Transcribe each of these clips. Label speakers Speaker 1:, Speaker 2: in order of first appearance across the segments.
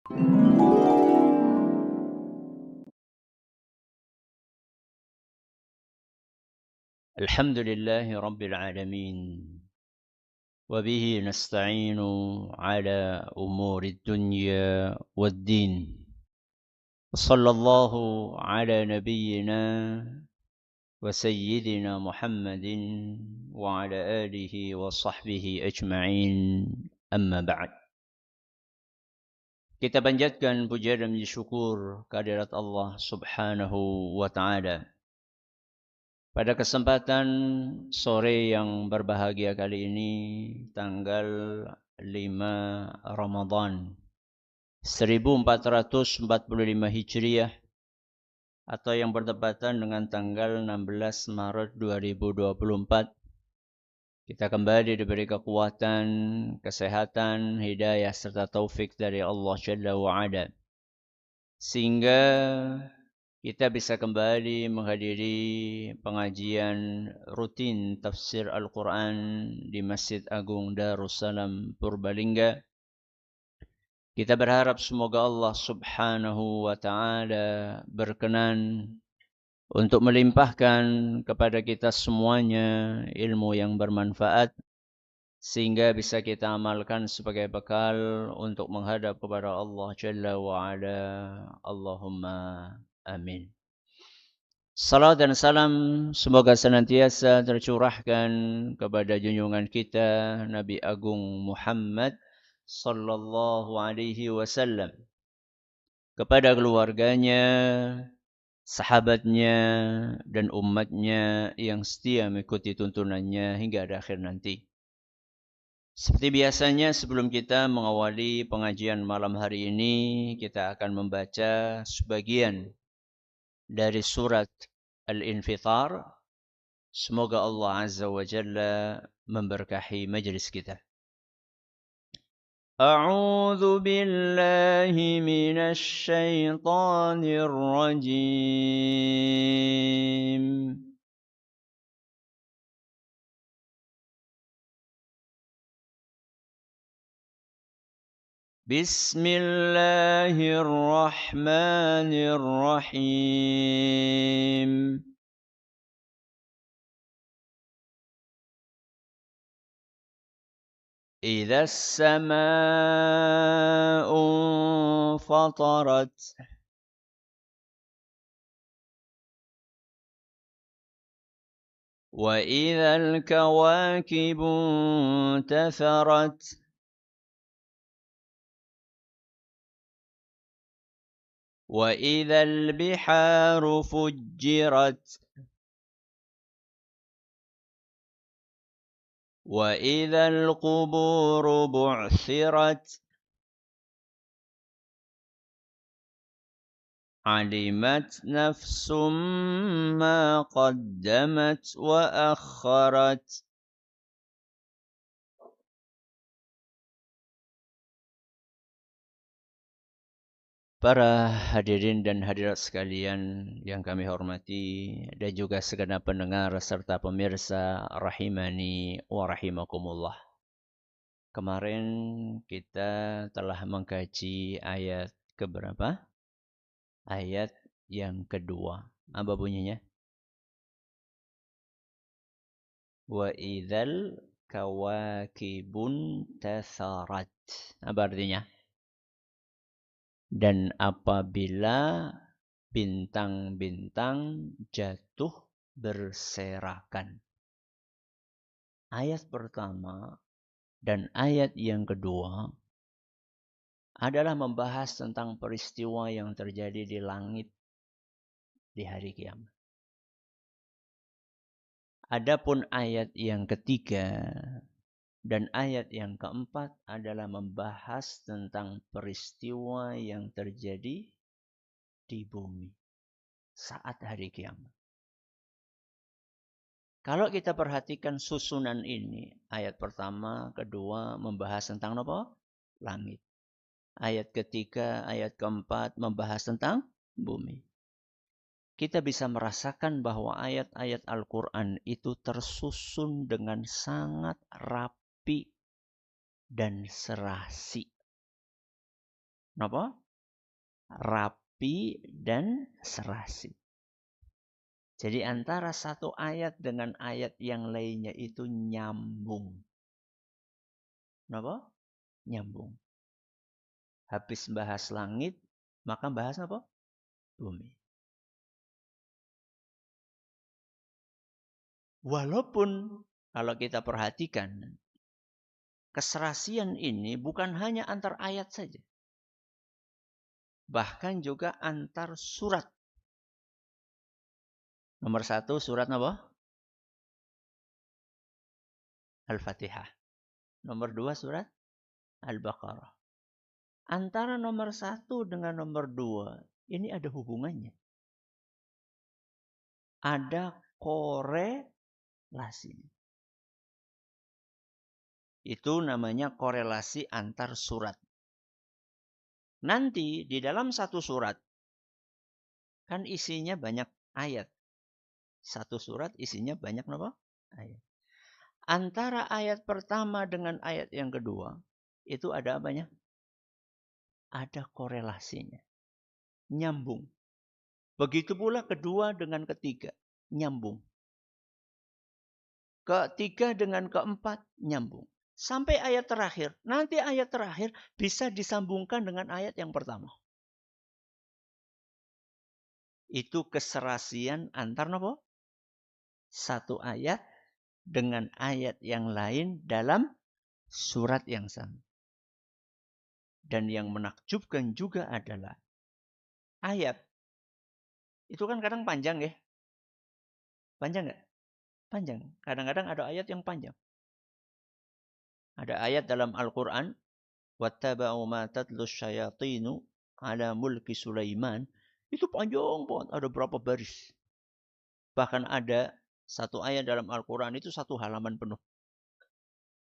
Speaker 1: الحمد لله رب العالمين وبه نستعين على أمور الدنيا والدين وصلى الله على نبينا وسيدنا محمد وعلى آله وصحبه أجمعين أما بعد. Kita panjatkan puja dan syukur kehadirat Allah Subhanahu wa taala. Pada kesempatan sore yang berbahagia kali ini, tanggal 5 Ramadan 1445 Hijriah atau yang bertepatan dengan tanggal 16 Maret 2024, kita kembali diberi kekuatan, kesehatan, hidayah serta taufik dari Allah Jalla wa'ala, sehingga kita bisa kembali menghadiri pengajian rutin tafsir Al-Quran di Masjid Agung Darussalam Purbalingga. Kita berharap semoga Allah Subhanahu wa taala berkenan untuk melimpahkan kepada kita semuanya ilmu yang bermanfaat, sehingga bisa kita amalkan sebagai bekal untuk menghadap kepada Allah Jalla wa'ala. Allahumma amin. Salam dan salam semoga senantiasa tercurahkan kepada junjungan kita Nabi Agung Muhammad sallallahu alaihi wasallam, kepada keluarganya, sahabatnya, dan umatnya yang setia mengikuti tuntunannya hingga akhir nanti. Seperti biasanya, sebelum kita mengawali pengajian malam hari ini, kita akan membaca sebagian dari surat Al-Infitar. Semoga Allah Azza wa Jalla memberkahi majlis kita. A'udzu billahi minasy syaithanir rajim. Bismillahirrahmanirrahim. إذا السماء انفطرت وإذا الكواكب انتثرت وإذا البحار فجرت وإذا القبور بعثرت علمت نفس ما قدمت وأخرت. Para hadirin dan hadirat sekalian yang kami hormati, dan juga segenap pendengar serta pemirsa rahimani wa rahimakumullah. Kemarin kita telah mengkaji ayat keberapa? Ayat yang kedua. Apa bunyinya? Wa idzal kawakibun tatharat. Apa artinya? Dan apabila bintang-bintang jatuh berserakan. Ayat pertama dan ayat yang kedua adalah membahas tentang peristiwa yang terjadi di langit di hari kiamat. Adapun ayat yang ketiga dan ayat yang keempat adalah membahas tentang peristiwa yang terjadi di bumi saat hari kiamat. Kalau kita perhatikan susunan ini, ayat pertama, kedua membahas tentang apa? Langit. Ayat ketiga, ayat keempat membahas tentang bumi. Kita bisa merasakan bahwa ayat-ayat Al-Quran itu tersusun dengan sangat rapi dan serasi. Napa? Rapi dan serasi. Jadi antara satu ayat dengan ayat yang lainnya itu nyambung. Napa? Nyambung. Habis bahas langit, maka bahas apa? Bumi. Walaupun kalau kita perhatikan, keserasian ini bukan hanya antar ayat saja. Bahkan juga antar surat. Nomor 1 surat apa? Al-Fatihah. Nomor 2 surat Al-Baqarah. Antara nomor 1 dengan nomor 2 ini ada hubungannya. Ada korelasi. Itu namanya korelasi antar surat. Nanti di dalam satu surat kan isinya banyak ayat. Satu surat isinya banyak apa? Ayat. Antara ayat pertama dengan ayat yang kedua itu ada apanya? Ada korelasinya. Nyambung. Begitu pula kedua dengan ketiga. Nyambung. Ketiga dengan keempat. Nyambung. Sampai ayat terakhir. Nanti ayat terakhir bisa disambungkan dengan ayat yang pertama. Itu keserasian antar apa? Satu ayat dengan ayat yang lain dalam surat yang sama. Dan yang menakjubkan juga adalah ayat. Itu kan kadang panjang ya. Panjang nggak? Panjang. Kadang-kadang ada ayat yang panjang. Ada ayat dalam Al-Quran. وَاتَّبَعُوا مَا تَتْلُو الشَّيَاطِينُ عَلَى مُلْكِ سُلَيْمَانَ. Itu panjang banget. Ada berapa baris. Bahkan ada satu ayat dalam Al-Quran itu satu halaman penuh.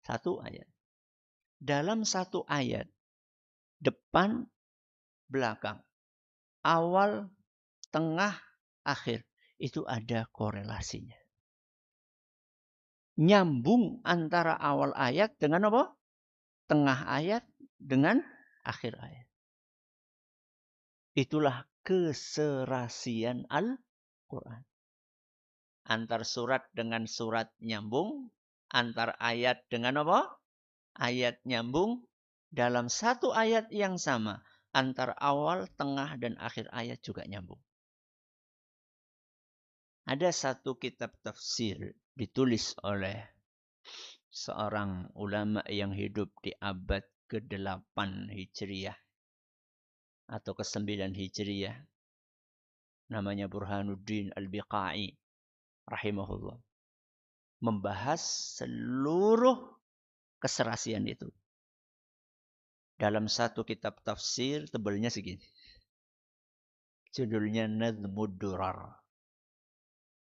Speaker 1: Satu ayat. Dalam satu ayat. Depan, belakang. Awal, tengah, akhir. Itu ada korelasinya. Nyambung antara awal ayat dengan apa? Tengah ayat dengan akhir ayat. Itulah keserasian Al-Quran. Antar surat dengan surat nyambung. Antar ayat dengan apa? Ayat nyambung. Dalam satu ayat yang sama. Antar awal, tengah, dan akhir ayat juga nyambung. Ada satu kitab tafsir ditulis oleh seorang ulama yang hidup di abad ke-8 Hijriah atau ke-9 Hijriah. Namanya Burhanuddin Al-Biqai rahimahullah. Membahas seluruh keserasian itu. Dalam satu kitab tafsir tebalnya segini. Judulnya Nadhmud Durar.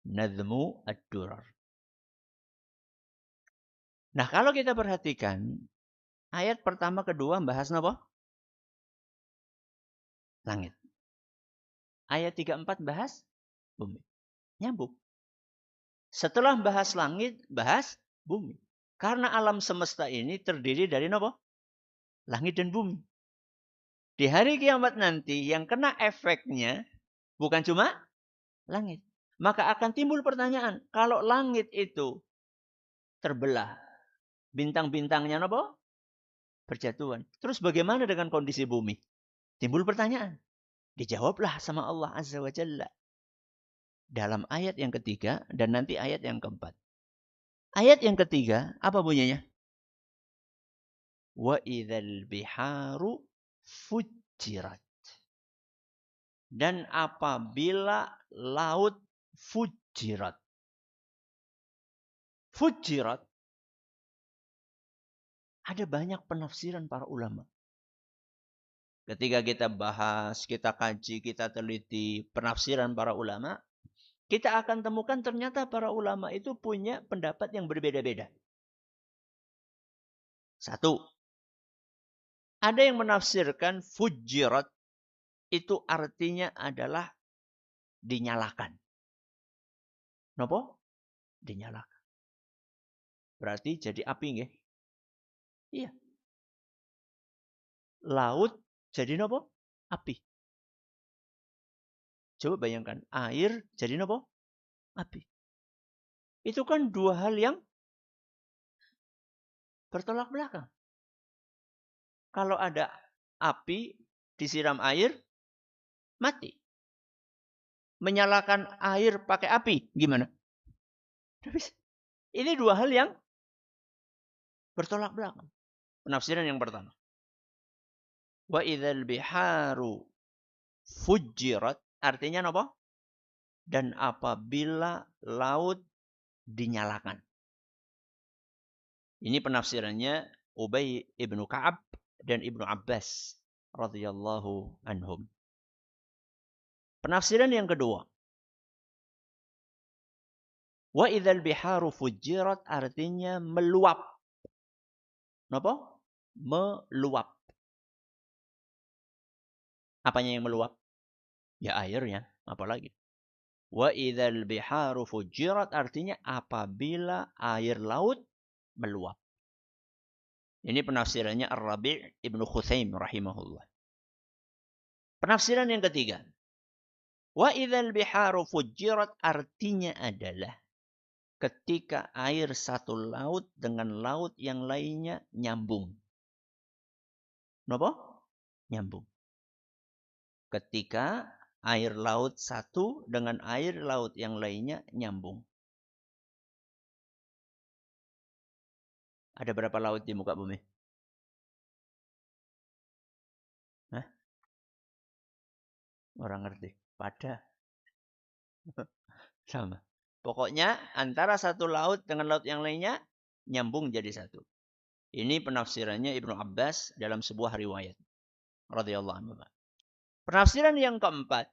Speaker 1: Nadhmu ad-Durar. Nah, kalau kita perhatikan ayat pertama kedua bahas apa? Langit. Ayat 3-4 bahas bumi. Nyambung. Setelah bahas langit, bahas bumi. Karena alam semesta ini terdiri dari apa? Langit dan bumi. Di hari kiamat nanti yang kena efeknya bukan cuma langit. Maka akan timbul pertanyaan, kalau langit itu terbelah, bintang-bintangnya apa? Berjatuhan. Terus bagaimana dengan kondisi bumi? Timbul pertanyaan. Dijawablah sama Allah Azza wa Jalla. Dalam ayat yang ketiga dan nanti ayat yang keempat. Ayat yang ketiga, apa bunyinya? Wa idzal biharu fujirat. Dan apabila laut fujirat. Fujirat. Ada banyak penafsiran para ulama. Ketika kita bahas, kita kaji, kita teliti penafsiran para ulama, kita akan temukan ternyata para ulama itu punya pendapat yang berbeda-beda. Satu, ada yang menafsirkan fujirat itu artinya adalah dinyalakan. Kenapa? Dinyalakan. Berarti jadi api nggih? Iya. Laut jadi nopo? Api. Coba bayangkan, air jadi nopo? Api. Itu kan dua hal yang bertolak belakang. Kalau ada api, disiram air, mati. Menyalakan air pakai api, gimana? Ini dua hal yang bertolak belakang. Penafsiran yang pertama. Wa idzal biharu fujirat, artinya apa? Dan apabila laut dinyalakan. Ini penafsirannya Ubay ibnu Ka'ab dan Ibnu Abbas radhiyallahu anhum. Penafsiran yang kedua. Wa idzal biharu fujirat, artinya meluap. Napa? Meluap. Apanya yang meluap? Ya airnya, apalagi. Wa idzal biharu fujirat, artinya apabila air laut meluap. Ini penafsirannya Ar-Rabi' Ibnu Khutsaim rahimahullah. Penafsiran yang ketiga. Wa idzal biharu fujirat, artinya adalah ketika air satu laut dengan laut yang lainnya nyambung. Napa? Nyambung. Ketika air laut satu dengan air laut yang lainnya nyambung. Ada berapa laut di muka bumi? Hah? Orang ngerti? Pada. Sama. Pokoknya antara satu laut dengan laut yang lainnya nyambung jadi satu. Ini penafsirannya Ibnu Abbas dalam sebuah riwayat. Radhiyallahu anhu. Penafsiran yang keempat.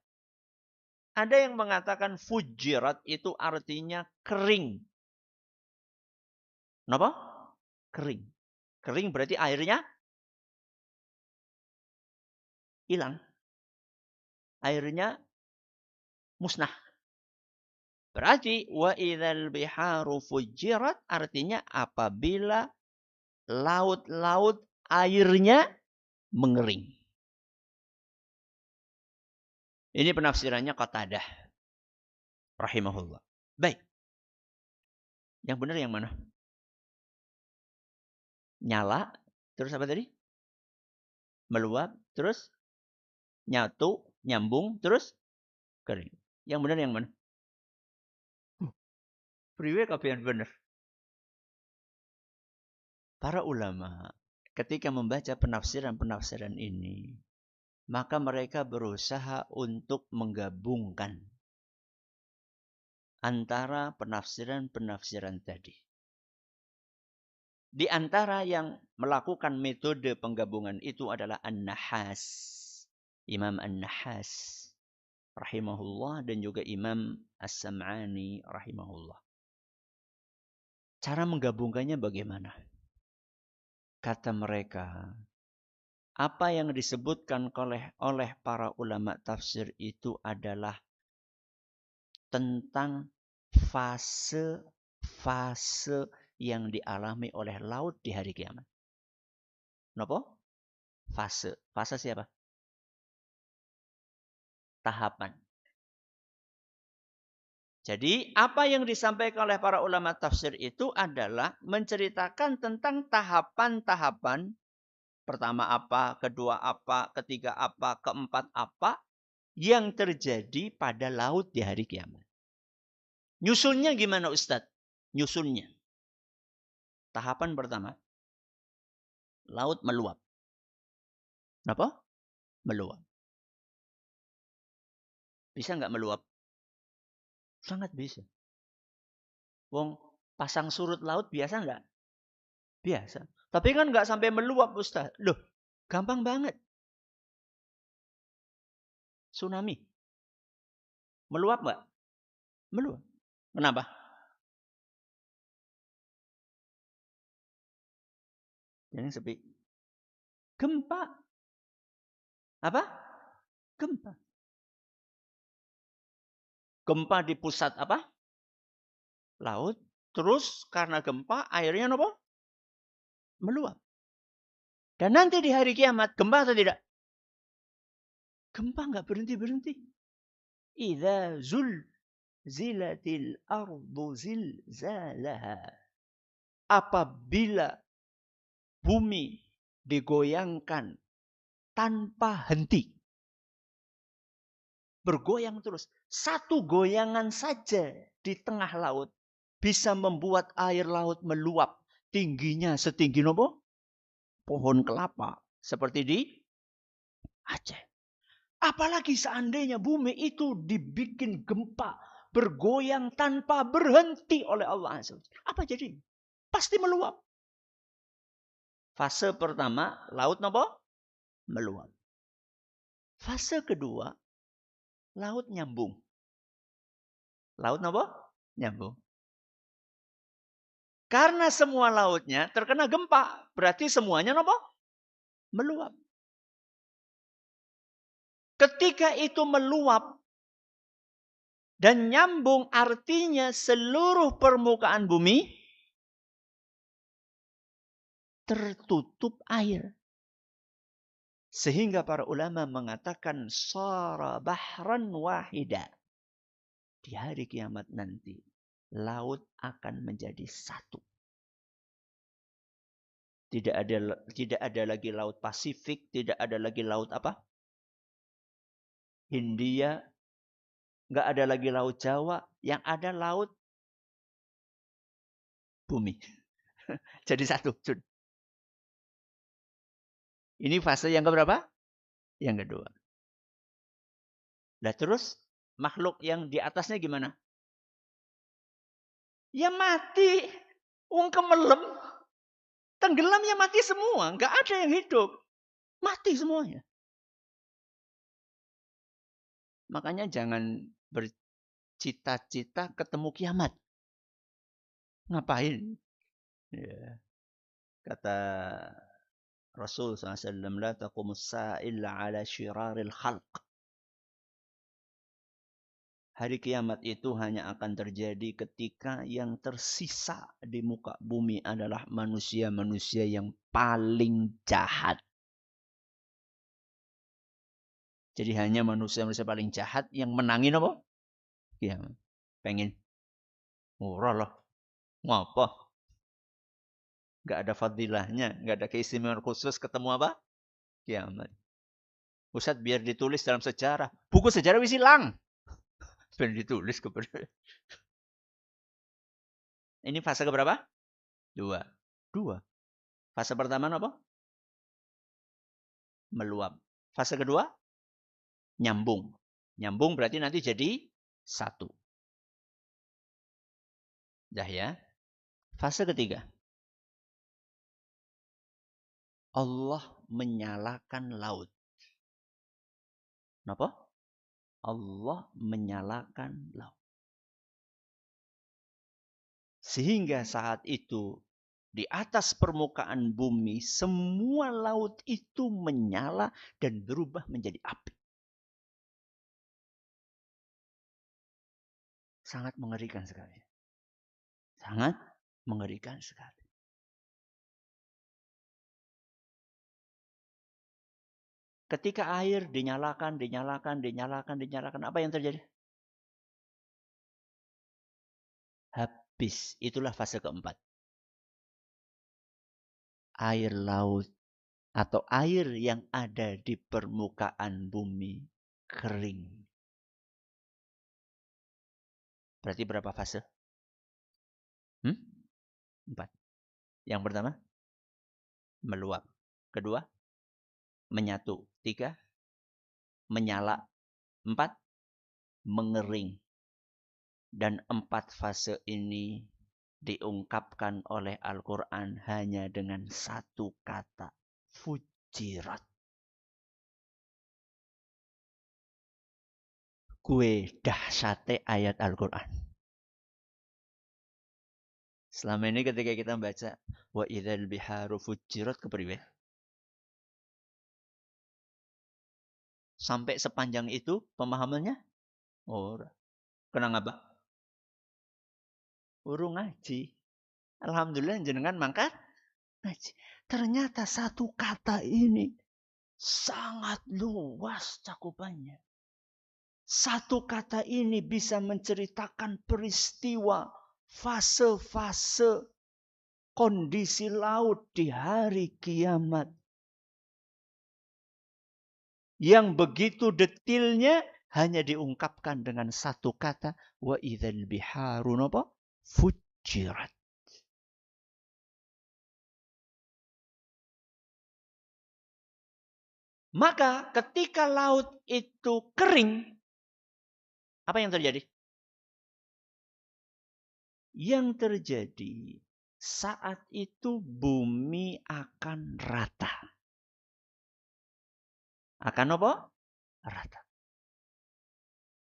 Speaker 1: Ada yang mengatakan fujirat itu artinya kering. Kenapa? Kering. Kering berarti airnya hilang. Airnya musnah. Berarti wa idzal biharu fujirat, artinya apabila laut-laut airnya mengering. Ini penafsirannya Qatadah rahimahullah. Baik. Yang benar yang mana? Nyala, terus apa tadi? Meluap, terus nyatu, nyambung, terus kering. Yang benar yang mana? Priwe kabehan benar. Para ulama ketika membaca penafsiran-penafsiran ini, maka mereka berusaha untuk menggabungkan antara penafsiran-penafsiran tadi. Di antara yang melakukan metode penggabungan itu adalah An-Nahas. Imam An-Nahas rahimahullah dan juga Imam As-Sam'ani rahimahullah. Cara menggabungkannya bagaimana? Kata mereka, apa yang disebutkan oleh para ulama tafsir itu adalah tentang fase yang dialami oleh laut di hari kiamat. Kenapa? Fase. Fase siapa? Tahapan. Jadi apa yang disampaikan oleh para ulama tafsir itu adalah menceritakan tentang tahapan-tahapan. Pertama apa, kedua apa, ketiga apa, keempat apa yang terjadi pada laut di hari kiamat. Nyusunnya gimana Ustadz? Nyusunnya. Tahapan pertama. Laut meluap. Kenapa? Meluap. Bisa nggak meluap? Sangat bisa. Wong pasang surut laut biasa nggak? Biasa. Tapi kan nggak sampai meluap Ustaz. Loh, gampang banget. Tsunami. Meluap nggak? Meluap. Kenapa? Yang sepi. Gempa. Apa? Gempa. Gempa di pusat apa? Laut. Terus karena gempa airnya apa? Meluap. Dan nanti di hari kiamat gempa atau tidak? Gempa nggak berhenti-berhenti. Idza zilatil ardu zilzalaha. Apabila bumi digoyangkan tanpa henti. Bergoyang terus. Satu goyangan saja di tengah laut bisa membuat air laut meluap. Tingginya setinggi nopo? Pohon kelapa. Seperti di Aceh. Apalagi seandainya bumi itu dibikin gempa. Bergoyang tanpa berhenti oleh Allah Azza wa Jalla. Apa jadi? Pasti meluap. Fase pertama, laut nopo? Meluap. Fase kedua, laut nyambung. Laut nopo? Nyambung. Karena semua lautnya terkena gempa. Berarti semuanya nopo? Meluap. Ketika itu meluap dan nyambung, artinya seluruh permukaan bumi tertutup air. Sehingga para ulama mengatakan sara bahran wahida. Di hari kiamat nanti, laut akan menjadi satu. Tidak ada lagi laut Pasifik, tidak ada lagi laut apa? Hindia, nggak ada lagi laut Jawa, yang ada laut bumi. Jadi satu. Ini fase yang keberapa? Yang kedua. Nah terus makhluk yang di atasnya gimana? Ya mati. Wong kemelem. Tenggelam ya mati semua. Nggak ada yang hidup. Mati semuanya. Makanya jangan bercita-cita ketemu kiamat. Ngapain? Ya. Kata Rasul SAW, la taqumus illa ala syiraril khalq. Hari kiamat itu hanya akan terjadi ketika yang tersisa di muka bumi adalah manusia-manusia yang paling jahat. Jadi hanya manusia-manusia paling jahat yang menangin apa? Kiamat. Pengen. Murah loh. Ngapa? Gak ada fadilahnya. Gak ada keistimewaan khusus ketemu apa? Kiamat. Ustaz biar ditulis dalam sejarah. Buku sejarah wis hilang. Biar ditulis kepada. Ini fase keberapa? Dua. Fase pertama apa? Meluap. Fase kedua? Nyambung. Nyambung berarti nanti jadi satu. Dah ya. Fase ketiga. Allah menyalakan laut. Kenapa? Allah menyalakan laut. Sehingga saat itu di atas permukaan bumi semua laut itu menyala dan berubah menjadi api. Sangat mengerikan sekali. Sangat mengerikan sekali. Ketika air dinyalakan, apa yang terjadi? Habis. Itulah fase keempat. Air laut atau air yang ada di permukaan bumi kering. Berarti berapa fase? 4. Yang pertama, meluap. Kedua, menyatu. 3, menyala. 4, mengering. Dan 4 fase ini diungkapkan oleh Al-Quran hanya dengan satu kata. Fujirat. Kue dahsyate ayat Al-Quran. Selama ini ketika kita membaca wa idzal biharu fujirat kepriwe? Sampai sepanjang itu pemahamannya? Ora. Kenang apa? Urung ngaji. Alhamdulillah jenengan mangkat ngaji. Ternyata satu kata ini Sangat luas cakupannya. Satu kata ini bisa menceritakan peristiwa, fase-fase, kondisi laut di hari kiamat. Yang begitu detilnya hanya diungkapkan dengan satu kata. Wa idzal biharu napa? Fujirat. Maka ketika laut itu kering, apa yang terjadi? Yang terjadi saat itu bumi akan rata. Akan apa? Rata.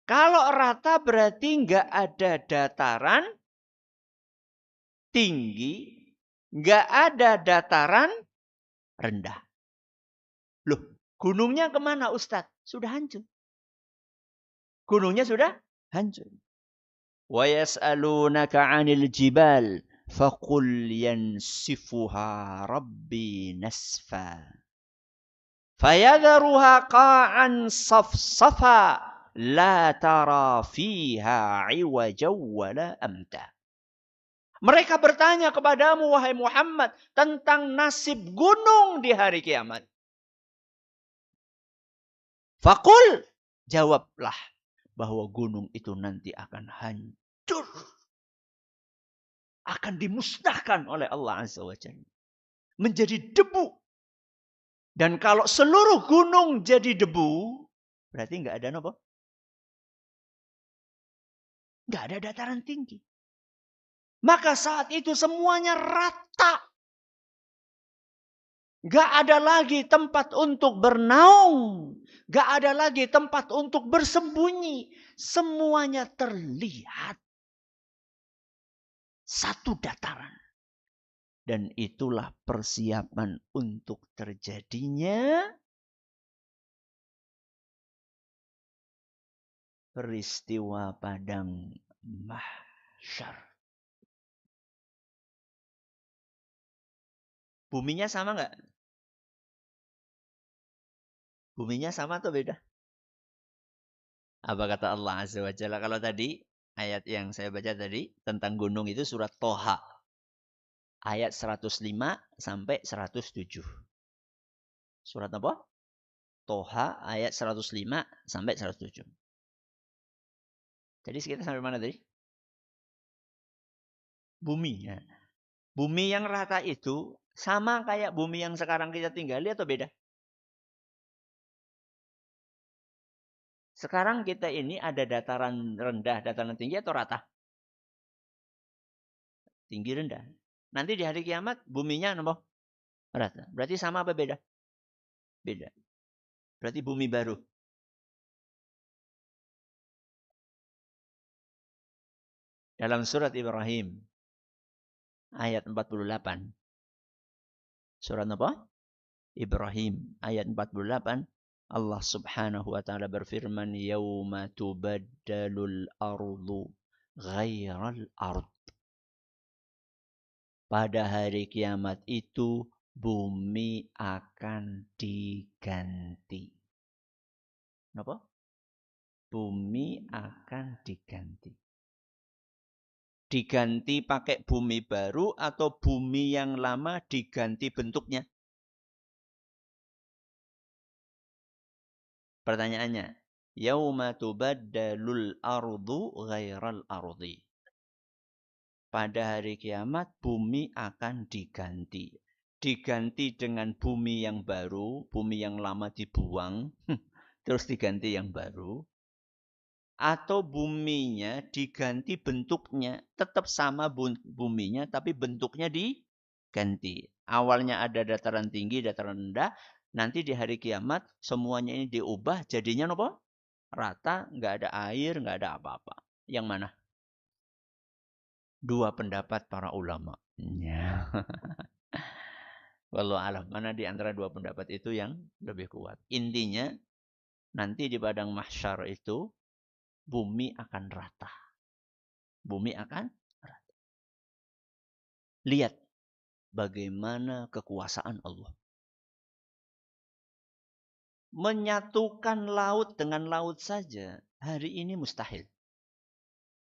Speaker 1: Kalau rata berarti nggak ada dataran tinggi, nggak ada dataran rendah. Loh, gunungnya kemana Ustadz? Sudah hancur. Gunungnya sudah hancur. Wa yas'alunaka 'anil jibal faqul yansifuha rabbi nasfa. Fayadharuha qa'an safsafa la tara fiha 'iwajan wala amta. Mereka bertanya kepadamu wahai Muhammad tentang nasib gunung di hari kiamat. Faqul, jawablah bahwa gunung itu nanti akan hancur. Akan dimusnahkan oleh Allah Azza wa Jalla. Menjadi debu. Dan kalau seluruh gunung jadi debu, berarti nggak ada apa? Nggak ada dataran tinggi. Maka saat itu semuanya rata. Nggak ada lagi tempat untuk bernaung. Nggak ada lagi tempat untuk bersembunyi. Semuanya terlihat. Satu dataran. Dan itulah persiapan untuk terjadinya peristiwa padang mahsyar. Buminya sama nggak? Buminya sama atau beda? Apa kata Allah Azza wa Jalla? Kalau tadi ayat yang saya baca tadi tentang gunung itu surat Toha. Ayat 105 sampai 107. Surat apa? Toha ayat 105 sampai 107. Jadi kita sampai mana tadi? Bumi. Ya. Bumi yang rata itu sama kayak bumi yang sekarang kita tinggali atau beda? Sekarang kita ini ada dataran rendah, dataran tinggi atau rata? Tinggi rendah. Nanti di hari kiamat buminya apa? Rata. Berarti sama apa beda? Beda. Berarti bumi baru. Dalam surat Ibrahim ayat 48. Surat apa? Ibrahim ayat 48. Allah Subhanahu wa taala berfirman, "Yauma tubaddalul ardu ghairal ard." Pada hari kiamat itu bumi akan diganti. Kenapa? Bumi akan diganti. Diganti pakai bumi baru atau bumi yang lama diganti bentuknya? Pertanyaannya, yauma tubaddalul ardu ghairal ardi. Pada hari kiamat bumi akan diganti. Diganti dengan bumi yang baru, bumi yang lama dibuang, terus diganti yang baru. Atau buminya diganti bentuknya, tetap sama buminya, tapi bentuknya diganti. Awalnya ada dataran tinggi, dataran rendah. Nanti di hari kiamat semuanya ini diubah, jadinya apa? Rata, nggak ada air, nggak ada apa-apa. Yang mana? Dua pendapat para ulama. Ya. Wallahu alam. Mana di antara dua pendapat itu yang lebih kuat? Intinya nanti di padang mahsyar itu bumi akan rata. Bumi akan rata. Lihat bagaimana kekuasaan Allah. menyatukan laut dengan laut saja hari ini mustahil.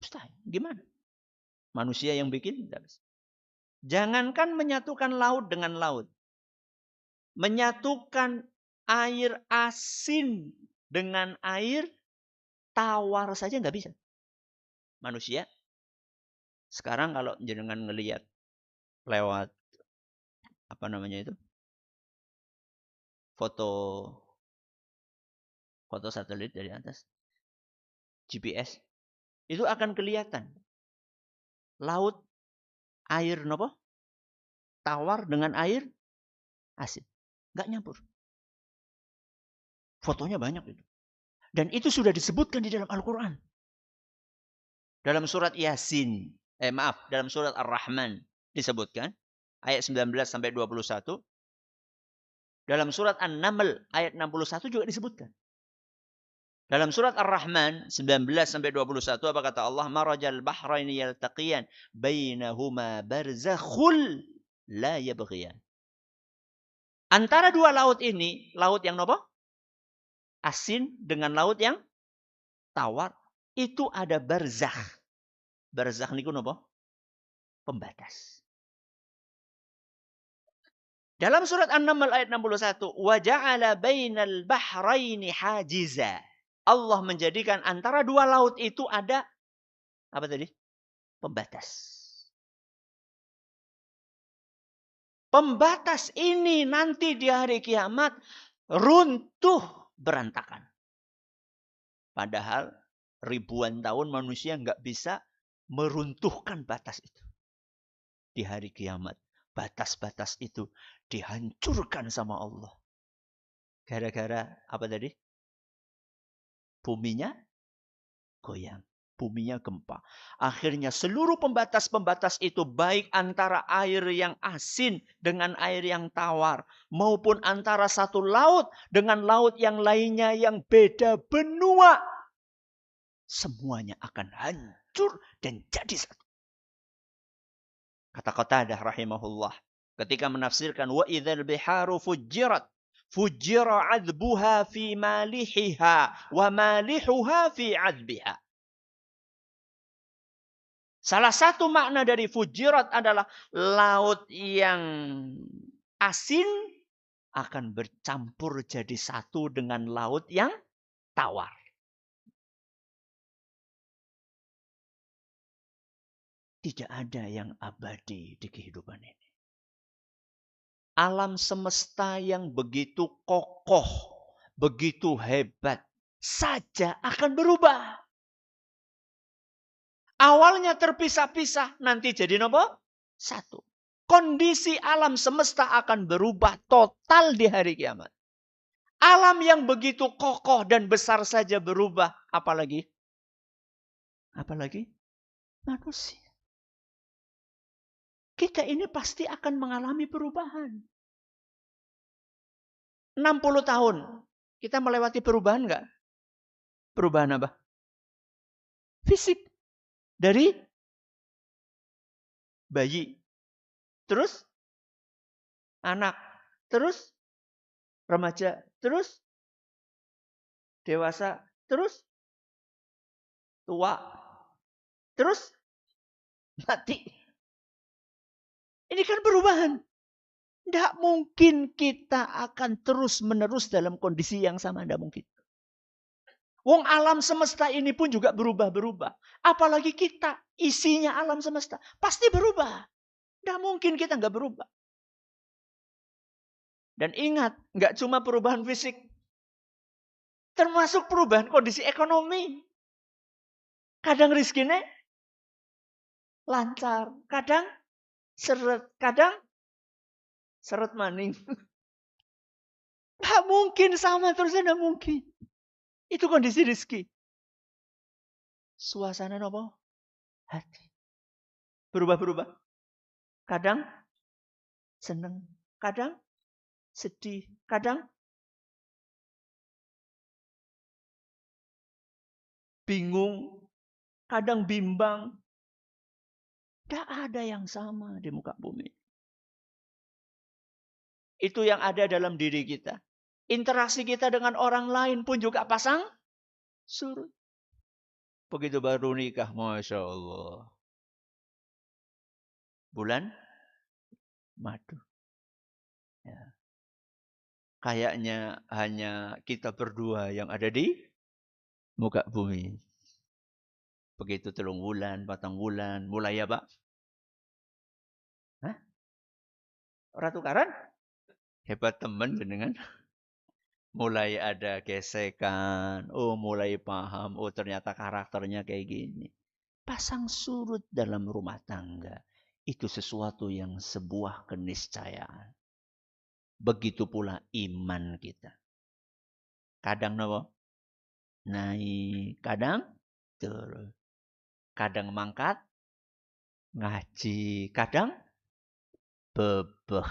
Speaker 1: Mustahil. Gimana? Manusia yang bikin tidak bisa. Jangankan menyatukan laut dengan laut. Menyatukan air asin dengan air tawar saja nggak bisa. Manusia sekarang kalau jenengan ngelihat lewat apa namanya itu? Foto satelit dari atas. GPS. Itu akan kelihatan. Laut air nopo? Tawar dengan air asin. Nggak nyampur. Fotonya banyak itu. Dan itu sudah disebutkan di dalam Al-Quran. Dalam surat Yasin. Dalam surat Ar-Rahman. Disebutkan. Ayat 19 sampai 21. Dalam surat An-Naml ayat 61 juga disebutkan. Dalam surat Ar-Rahman 19 sampai 21 apa kata Allah? Marajal bahraini yaltaqiyan bainahuma barzakhul la yabghiyan. Antara dua laut ini, laut yang nopo? Asin dengan laut yang tawar, itu ada barzakh. Barzakh niku nopo? Pembatas. Dalam surat An-Naml ayat 61, wa ja'ala bainal bahraini hajiza. Allah menjadikan antara dua laut itu ada apa tadi? Pembatas. Pembatas ini nanti di hari kiamat runtuh berantakan. Padahal ribuan tahun manusia nggak bisa meruntuhkan batas itu. Di hari kiamat, batas-batas itu dihancurkan sama Allah. Gara-gara apa tadi? Buminya goyang. Buminya gempa. Akhirnya seluruh pembatas-pembatas itu baik antara air yang asin dengan air yang tawar. Maupun antara satu laut dengan laut yang lainnya yang beda benua. Semuanya akan hancur dan jadi satu. Kata Qatadah rahimahullah. Ketika menafsirkan wa idzal biharu fujjirat. Fujjira adbuha fi malihiha. Wa malihuha fi adbiha. Salah satu makna dari fujirat adalah laut yang asin akan bercampur jadi satu dengan laut yang tawar. Tidak ada yang abadi di kehidupan ini. Alam semesta yang begitu kokoh, begitu hebat saja akan berubah. Awalnya terpisah-pisah, nanti jadi nopo? Satu. Kondisi alam semesta akan berubah total di hari kiamat. Alam yang begitu kokoh dan besar saja berubah. Apalagi? Apalagi? Manusia. Kita ini pasti akan mengalami perubahan. 60 tahun. Kita melewati perubahan enggak? Perubahan apa? Fisik. Dari bayi. Terus anak. Terus remaja. Terus dewasa. Terus tua. Terus mati. Ini kan perubahan. Tidak mungkin kita akan terus-menerus dalam kondisi yang sama. Tidak mungkin. Wong alam semesta ini pun juga berubah-berubah. Apalagi kita, isinya alam semesta. Pasti berubah. Tidak mungkin kita nggak berubah. Dan ingat, nggak cuma perubahan fisik. Termasuk perubahan kondisi ekonomi. Kadang rizkinya lancar. Kadang seret. Kadang seret maning. Nggak mungkin sama terus, tidak mungkin. Itu kondisi rizki. Suasana apa? Hati. Berubah-berubah. Kadang senang. Kadang sedih. Kadang bingung. Kadang bimbang. Tidak ada yang sama di muka bumi. Itu yang ada dalam diri kita. Interaksi kita dengan orang lain pun juga pasang surut. Begitu baru nikah, Masya Allah. Bulan madu. Ya. Kayaknya hanya kita berdua yang ada di muka bumi. Begitu 3 bulan, 4 bulan, mulai ya Pak? Hah? Orang tukaran? Hebat teman jenengan. Mulai ada gesekan, oh mulai paham, oh ternyata karakternya kayak gini. Pasang surut dalam rumah tangga. Itu sesuatu yang sebuah keniscayaan. Begitu pula iman kita. Kadang apa? Naik, kadang turun. Kadang mangkat, ngaji, kadang bebeh.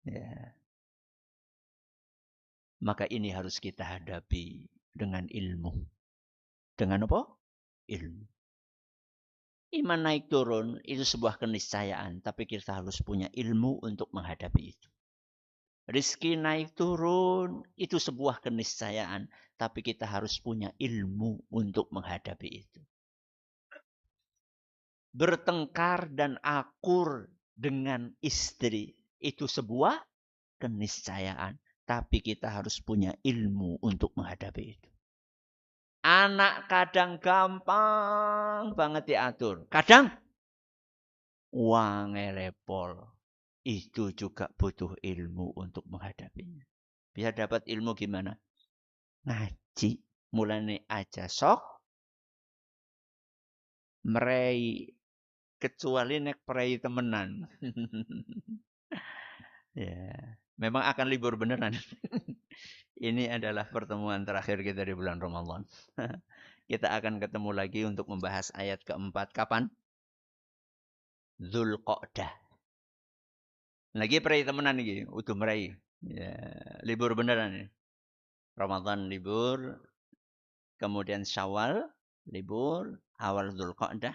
Speaker 1: Ya. Maka ini harus kita hadapi dengan ilmu. Dengan apa? Ilmu. Iman naik turun itu sebuah keniscayaan, tapi kita harus punya ilmu untuk menghadapi itu. Rizki naik turun itu sebuah keniscayaan, tapi kita harus punya ilmu untuk menghadapi itu. Bertengkar dan akur dengan istri itu sebuah keniscayaan, tapi kita harus punya ilmu untuk menghadapi itu. Anak kadang gampang banget diatur. Kadang uang repol. Itu juga butuh ilmu untuk menghadapinya. Biar dapat ilmu gimana? Ngaji. Mulai aja sok. Merai. Kecuali nek perai temenan. Ya, memang akan libur beneran. Ini adalah pertemuan terakhir kita di bulan Ramadan. Kita akan ketemu lagi untuk membahas ayat keempat. Kapan? Dzulqa'dah. Lagi perai temenan iki, udah merai. Ya, libur beneran ya. Ramadan libur, kemudian Syawal libur, awal Dzulqa'dah.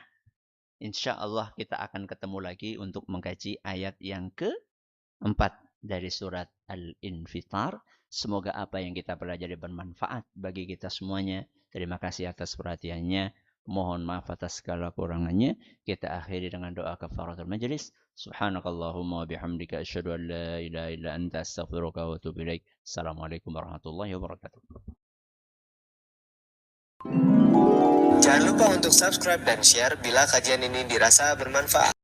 Speaker 1: Insyaallah kita akan ketemu lagi untuk mengkaji ayat yang keempat dari surat Al-Infitar. Semoga apa yang kita pelajari bermanfaat bagi kita semuanya. Terima kasih atas perhatiannya. Mohon maaf atas segala kurangannya. Kita akhiri dengan doa kafaratul majelis. Subhanakallahumma wa bihamdika asyhadu an la ilaha illa anta astaghfiruka wa atubu ilaik. Assalamualaikum warahmatullahi wabarakatuh.
Speaker 2: Jangan lupa untuk subscribe dan share bila kajian ini dirasa bermanfaat.